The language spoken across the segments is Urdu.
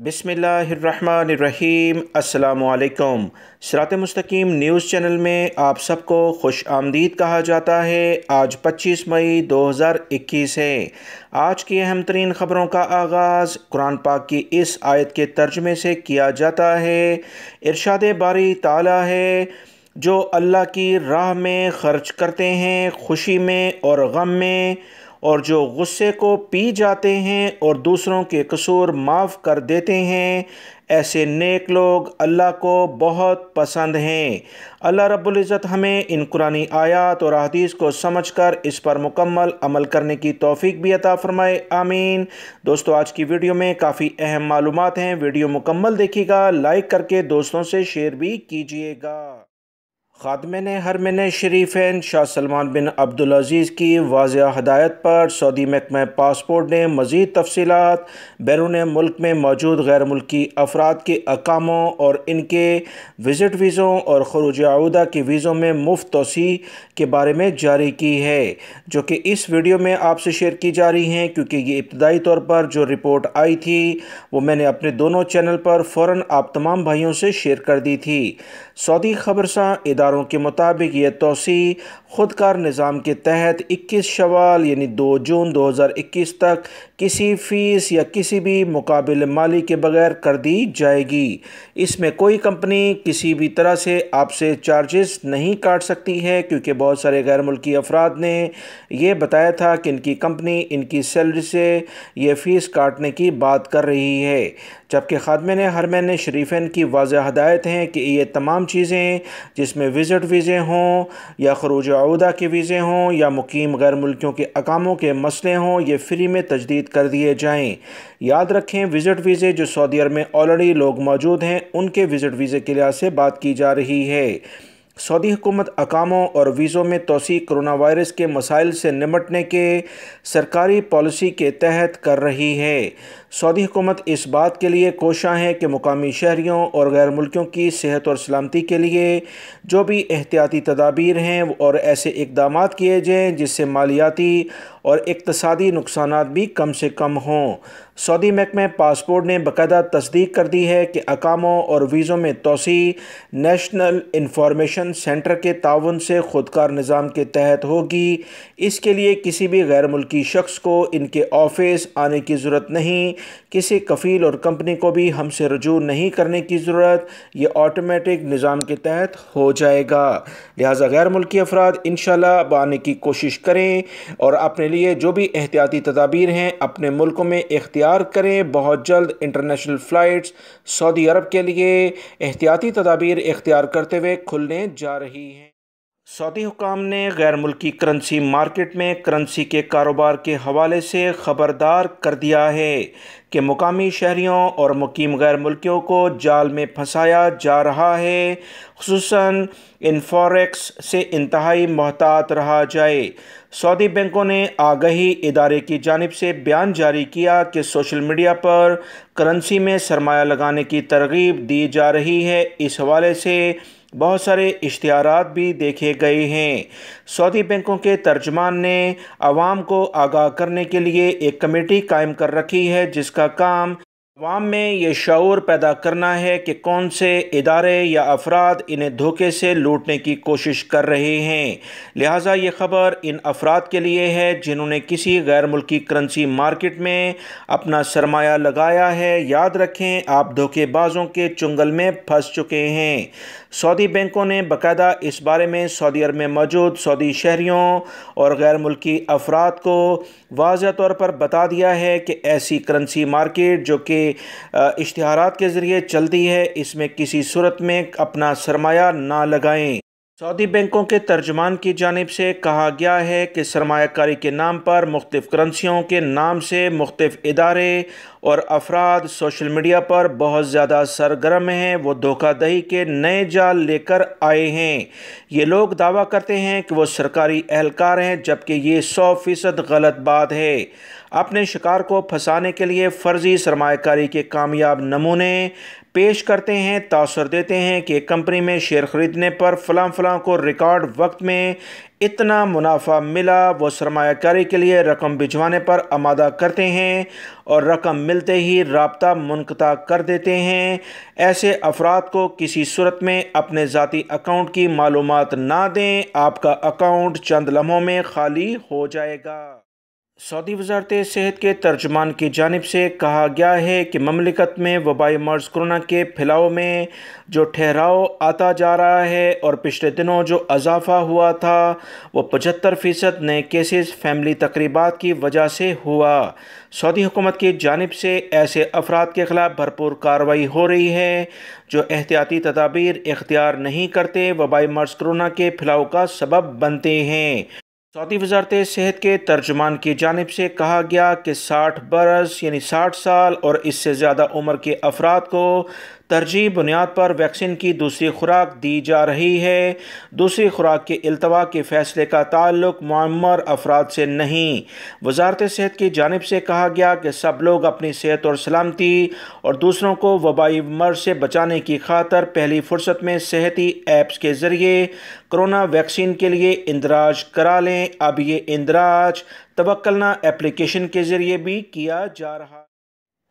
بسم اللہ الرحمن الرحیم۔ السلام علیکم۔ سرات.e.مستقیم نیوز چینل میں آپ سب کو خوش آمدید کہا جاتا ہے۔ آج 25 مئی 2021 ہے۔ آج کی اہم ترین خبروں کا آغاز قرآن پاک کی اس آیت کے ترجمے سے کیا جاتا ہے۔ ارشاد باری تعالی ہے، جو اللہ کی راہ میں خرچ کرتے ہیں خوشی میں اور غم میں، اور جو غصے کو پی جاتے ہیں اور دوسروں کے قصور معاف کر دیتے ہیں، ایسے نیک لوگ اللہ کو بہت پسند ہیں۔ اللہ رب العزت ہمیں ان قرآنی آیات اور احادیث کو سمجھ کر اس پر مکمل عمل کرنے کی توفیق بھی عطا فرمائے، آمین۔ دوستو، آج کی ویڈیو میں کافی اہم معلومات ہیں، ویڈیو مکمل دیکھیے گا، لائک کر کے دوستوں سے شیئر بھی کیجیے گا۔ خادمین حرمین شریفین شاہ سلمان بن عبدالعزیز کی واضح ہدایت پر سعودی محکمہ پاسپورٹ نے مزید تفصیلات بیرون ملک میں موجود غیر ملکی افراد کے اقاموں اور ان کے وزٹ ویزوں اور خروج عودہ کے ویزوں میں مفت توسیع کے بارے میں جاری کی ہے، جو کہ اس ویڈیو میں آپ سے شیئر کی جا رہی ہیں، کیونکہ یہ ابتدائی طور پر جو رپورٹ آئی تھی وہ میں نے اپنے دونوں چینل پر فوراً آپ تمام بھائیوں سے شیئر کر دی تھی۔ سعودی خبرساں اداروں کے مطابق یہ توسیع خودکار نظام کے تحت 21 شوال یعنی 2 جون 2021 تک کسی فیس یا کسی بھی مقابل مالی کے بغیر کر دی جائے گی۔ اس میں کوئی کمپنی کسی بھی طرح سے آپ سے چارجز نہیں کاٹ سکتی ہے، کیونکہ بہت سارے غیر ملکی افراد نے یہ بتایا تھا کہ ان کی کمپنی ان کی سیلری سے یہ فیس کاٹنے کی بات کر رہی ہے، جبکہ خادمین حرمین شریفین کی واضح ہدایت ہیں کہ یہ تمام چیزیں جس میں وزٹ ویزے ہوں یا خروج عودہ کے ویزے ہوں یا مقیم غیر ملکیوں کے اقاموں کے مسئلے ہوں، یہ فری میں تجدید کر دیے جائیں۔ یاد رکھیں، وزٹ ویزے جو سعودی عرب میں آلریڈی لوگ موجود ہیں ان کے وزٹ ویزے کے لحاظ سے بات کی جا رہی ہے۔ سعودی حکومت اقاموں اور ویزوں میں توسیع کرونا وائرس کے مسائل سے نمٹنے کے سرکاری پالیسی کے تحت کر رہی ہے۔ سعودی حکومت اس بات کے لیے کوشاں ہے کہ مقامی شہریوں اور غیر ملکیوں کی صحت اور سلامتی کے لیے جو بھی احتیاطی تدابیر ہیں اور ایسے اقدامات کیے جائیں جس سے مالیاتی اور اقتصادی نقصانات بھی کم سے کم ہوں۔ سعودی محکمہ پاسپورٹ نے باقاعدہ تصدیق کر دی ہے کہ اقاموں اور ویزوں میں توسیع نیشنل انفارمیشن سینٹر کے تعاون سے خودکار نظام کے تحت ہوگی۔ اس کے لیے کسی بھی غیر ملکی شخص کو ان کے آفس آنے کی ضرورت نہیں، کسی کفیل اور کمپنی کو بھی ہم سے رجوع نہیں کرنے کی ضرورت، یہ آٹومیٹک نظام کے تحت ہو جائے گا۔ لہٰذا غیر ملکی افراد انشاءاللہ اب آنے کی کوشش کریں اور اپنے لیے جو بھی احتیاطی تدابیر ہیں اپنے ملکوں میں اختیار کریں۔ بہت جلد انٹرنیشنل فلائٹس سعودی عرب کے لیے احتیاطی تدابیر اختیار کرتے ہوئے کھلنے جا رہی ہیں۔ سعودی حکام نے غیر ملکی کرنسی مارکیٹ میں کرنسی کے کاروبار کے حوالے سے خبردار کر دیا ہے کہ مقامی شہریوں اور مقیم غیر ملکیوں کو جال میں پھنسایا جا رہا ہے، خصوصاً ان فوریکس سے انتہائی محتاط رہا جائے۔ سعودی بینکوں نے آگہی ادارے کی جانب سے بیان جاری کیا کہ سوشل میڈیا پر کرنسی میں سرمایہ لگانے کی ترغیب دی جا رہی ہے۔ اس حوالے سے بہت سارے اشتہارات بھی دیکھے گئے ہیں۔ سعودی بینکوں کے ترجمان نے عوام کو آگاہ کرنے کے لیے ایک کمیٹی قائم کر رکھی ہے جس کا کام عوام میں یہ شعور پیدا کرنا ہے کہ کون سے ادارے یا افراد انہیں دھوکے سے لوٹنے کی کوشش کر رہے ہیں۔ لہٰذا یہ خبر ان افراد کے لیے ہے جنہوں نے کسی غیر ملکی کرنسی مارکیٹ میں اپنا سرمایہ لگایا ہے۔ یاد رکھیں، آپ دھوکے بازوں کے چنگل میں پھنس چکے ہیں۔ سعودی بینکوں نے باقاعدہ اس بارے میں سعودی عرب میں موجود سعودی شہریوں اور غیر ملکی افراد کو واضح طور پر بتا دیا ہے کہ ایسی کرنسی مارکیٹ جو کہ اشتہارات کے ذریعے چلتی ہے، اس میں کسی صورت میں اپنا سرمایہ نہ لگائیں۔ سعودی بینکوں کے ترجمان کی جانب سے کہا گیا ہے کہ سرمایہ کاری کے نام پر مختلف کرنسیوں کے نام سے مختلف ادارے اور افراد سوشل میڈیا پر بہت زیادہ سرگرم ہیں۔ وہ دھوکہ دہی کے نئے جال لے کر آئے ہیں۔ یہ لوگ دعویٰ کرتے ہیں کہ وہ سرکاری اہلکار ہیں، جبکہ یہ 100% غلط بات ہے۔ اپنے شکار کو پھنسانے کے لیے فرضی سرمایہ کاری کے کامیاب نمونے پیش کرتے ہیں، تاثر دیتے ہیں کہ ایک کمپنی میں شیئر خریدنے پر فلاں فلاں کو ریکارڈ وقت میں اتنا منافع ملا، وہ سرمایہ کاری کے لیے رقم بھجوانے پر آمادہ کرتے ہیں اور رقم ملتے ہی رابطہ منقطع کر دیتے ہیں۔ ایسے افراد کو کسی صورت میں اپنے ذاتی اکاؤنٹ کی معلومات نہ دیں، آپ کا اکاؤنٹ چند لمحوں میں خالی ہو جائے گا۔ سعودی وزارت صحت کے ترجمان کی جانب سے کہا گیا ہے کہ مملکت میں وبائی مرض کرونا کے پھیلاؤ میں جو ٹھہراؤ آتا جا رہا ہے اور پچھلے دنوں جو اضافہ ہوا تھا وہ 75% نئے کیسز فیملی تقریبات کی وجہ سے ہوا۔ سعودی حکومت کی جانب سے ایسے افراد کے خلاف بھرپور کارروائی ہو رہی ہے جو احتیاطی تدابیر اختیار نہیں کرتے، وبائی مرض کرونا کے پھیلاؤ کا سبب بنتے ہیں۔ سعودی وزارت صحت کے ترجمان کی جانب سے کہا گیا کہ 60 برس یعنی 60 سال اور اس سے زیادہ عمر کے افراد کو ترجیحی بنیاد پر ویکسین کی دوسری خوراک دی جا رہی ہے۔ دوسری خوراک کے التوا کے فیصلے کا تعلق معمر افراد سے نہیں۔ وزارت صحت کی جانب سے کہا گیا کہ سب لوگ اپنی صحت اور سلامتی اور دوسروں کو وبائی مرض سے بچانے کی خاطر پہلی فرصت میں صحتی ایپس کے ذریعے کرونا ویکسین کے لیے اندراج کرا لیں۔ اب یہ اندراج توکلنا اپلیکیشن کے ذریعے بھی کیا جا رہا ہے۔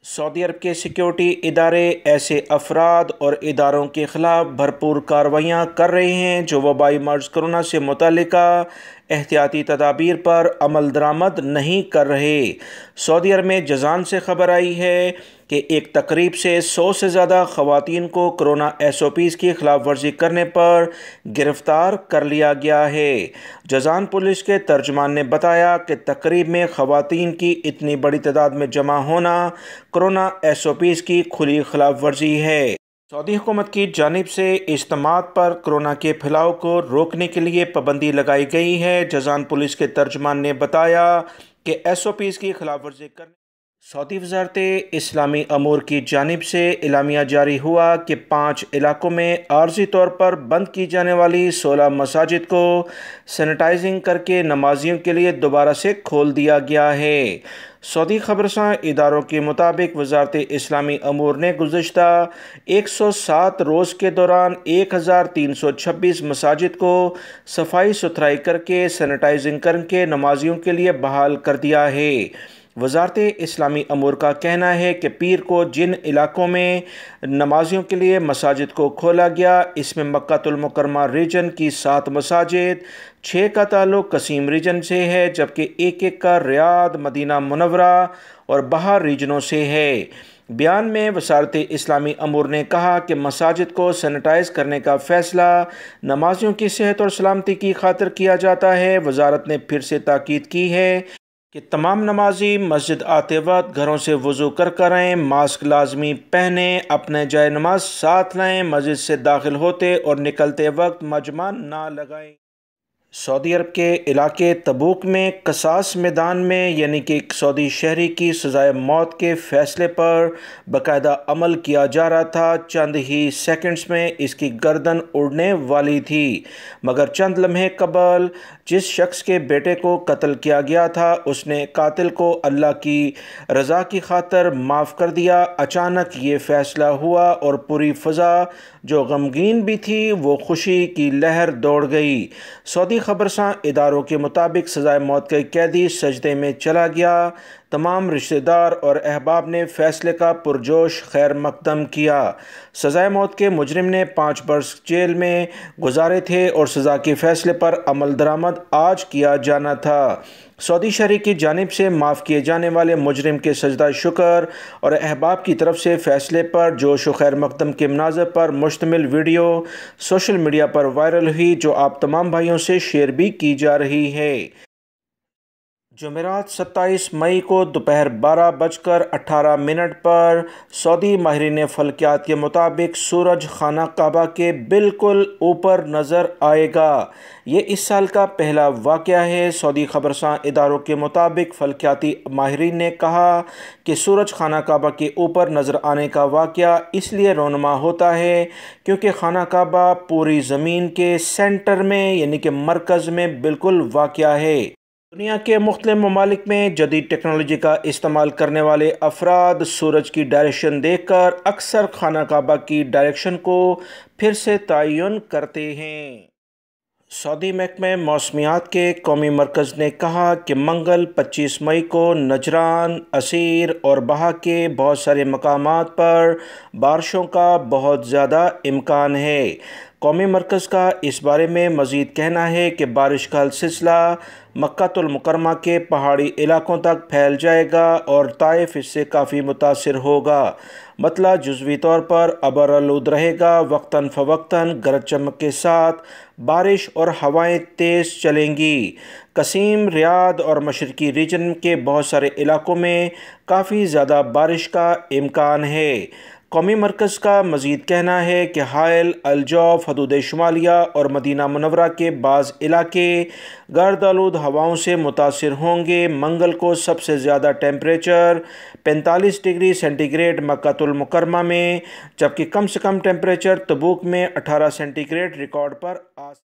سعودی عرب کے سیکیورٹی ادارے ایسے افراد اور اداروں کے خلاف بھرپور کارروائیاں کر رہے ہیں جو وبائی مرض کرونا سے متعلقہ احتیاطی تدابیر پر عمل درآمد نہیں کر رہے۔ سعودی عرب میں جازان سے خبر آئی ہے کہ ایک تقریب سے 100 سے زیادہ خواتین کو کرونا SOPs کی خلاف ورزی کرنے پر گرفتار کر لیا گیا ہے۔ جازان پولیس کے ترجمان نے بتایا کہ تقریب میں خواتین کی اتنی بڑی تعداد میں جمع ہونا کرونا SOPs کی کھلی خلاف ورزی ہے۔ سعودی حکومت کی جانب سے اجتماعات پر کرونا کے پھیلاؤ کو روکنے کے لیے پابندی لگائی گئی ہے۔ جازان پولیس کے ترجمان نے بتایا کہ SOPs کی خلاف ورزی کرنے سعودی وزارت اسلامی امور کی جانب سے اعلامیہ جاری ہوا کہ 5 علاقوں میں عارضی طور پر بند کی جانے والی 16 مساجد کو سینیٹائزنگ کر کے نمازیوں کے لیے دوبارہ سے کھول دیا گیا ہے۔ سعودی خبروں اداروں کے مطابق وزارت اسلامی امور نے گزشتہ 107 روز کے دوران 1326 مساجد کو صفائی ستھرائی کر کے سینیٹائزنگ کر کے نمازیوں کے لیے بحال کر دیا ہے۔ وزارت اسلامی امور کا کہنا ہے کہ پیر کو جن علاقوں میں نمازیوں کے لیے مساجد کو کھولا گیا اس میں مکہ المکرمہ ریجن کی 7 مساجد، 6 کا تعلق قصیم ریجن سے ہے جبکہ ایک کا ریاض، مدینہ منورہ اور بحر ریجنوں سے ہے۔ بیان میں وزارت اسلامی امور نے کہا کہ مساجد کو سینیٹائز کرنے کا فیصلہ نمازیوں کی صحت اور سلامتی کی خاطر کیا جاتا ہے۔ وزارت نے پھر سے تاکید کی ہے کہ تمام نمازی مسجد آتے وقت گھروں سے وضو کر آئیں، ماسک لازمی پہنیں، اپنے جائے نماز ساتھ لائیں، مسجد سے داخل ہوتے اور نکلتے وقت مجمع نہ لگائیں۔ سعودی عرب کے علاقے تبوک میں قصاص میدان میں یعنی کہ ایک سعودی شہری کی سزائے موت کے فیصلے پر باقاعدہ عمل کیا جا رہا تھا۔ چند ہی سیکنڈز میں اس کی گردن اڑنے والی تھی، مگر چند لمحے قبل جس شخص کے بیٹے کو قتل کیا گیا تھا اس نے قاتل کو اللہ کی رضا کی خاطر معاف کر دیا۔ اچانک یہ فیصلہ ہوا اور پوری فضا جو غمگین بھی تھی وہ خوشی کی لہر دوڑ گئی۔ سعودی خبروں اداروں کے مطابق سزائے موت کا قیدی سجدے میں چلا گیا۔ تمام رشتہ دار اور احباب نے فیصلے کا پرجوش خیر مقدم کیا۔ سزائے موت کے مجرم نے 5 برس جیل میں گزارے تھے اور سزا کے فیصلے پر عمل درآمد آج کیا جانا تھا۔ سعودی شہری کی جانب سے معاف کیے جانے والے مجرم کے سجدہ شکر اور احباب کی طرف سے فیصلے پر جوش و خیر مقدم کے مناظر پر مشتمل ویڈیو سوشل میڈیا پر وائرل ہوئی جو آپ تمام بھائیوں سے شیئر بھی کی جا رہی ہے۔ جمعرات 27 مئی کو دوپہر 12:18 پر سعودی ماہرین فلکیات کے مطابق سورج خانہ کعبہ کے بالکل اوپر نظر آئے گا۔ یہ اس سال کا پہلا واقعہ ہے۔ سعودی خبروں اداروں کے مطابق فلکیاتی ماہرین نے کہا کہ سورج خانہ کعبہ کے اوپر نظر آنے کا واقعہ اس لیے رونما ہوتا ہے کیونکہ خانہ کعبہ پوری زمین کے سینٹر میں یعنی کہ مرکز میں بالکل واقع ہے۔ دنیا کے مختلف ممالک میں جدید ٹیکنالوجی کا استعمال کرنے والے افراد سورج کی ڈائریکشن دیکھ کر اکثر خانہ کعبہ کی ڈائریکشن کو پھر سے تعین کرتے ہیں۔ سعودی محکمہ موسمیات کے قومی مرکز نے کہا کہ منگل 25 مئی کو نجران، عسیر اور بہا کے بہت سارے مقامات پر بارشوں کا بہت زیادہ امکان ہے۔ قومی مرکز کا اس بارے میں مزید کہنا ہے کہ بارش کا سلسلہ مکہ المکرمہ کے پہاڑی علاقوں تک پھیل جائے گا اور طائف اس سے کافی متاثر ہوگا۔ مطلع جزوی طور پر ابر آلود رہے گا، وقتاً فوقتاً گرج چمک کے ساتھ بارش اور ہوائیں تیز چلیں گی۔ قصیم، ریاض اور مشرقی ریجن کے بہت سارے علاقوں میں کافی زیادہ بارش کا امکان ہے۔ قومی مرکز کا مزید کہنا ہے کہ حائل، الجوف، حدود شمالیہ اور مدینہ منورہ کے بعض علاقے گرد آلود ہواؤں سے متاثر ہوں گے۔ منگل کو سب سے زیادہ ٹیمپریچر 45 ڈگری سینٹی گریڈ مکہ المکرمہ میں، جبکہ کم سے کم ٹیمپریچر تبوک میں 18 سینٹی گریڈ ریکارڈ پر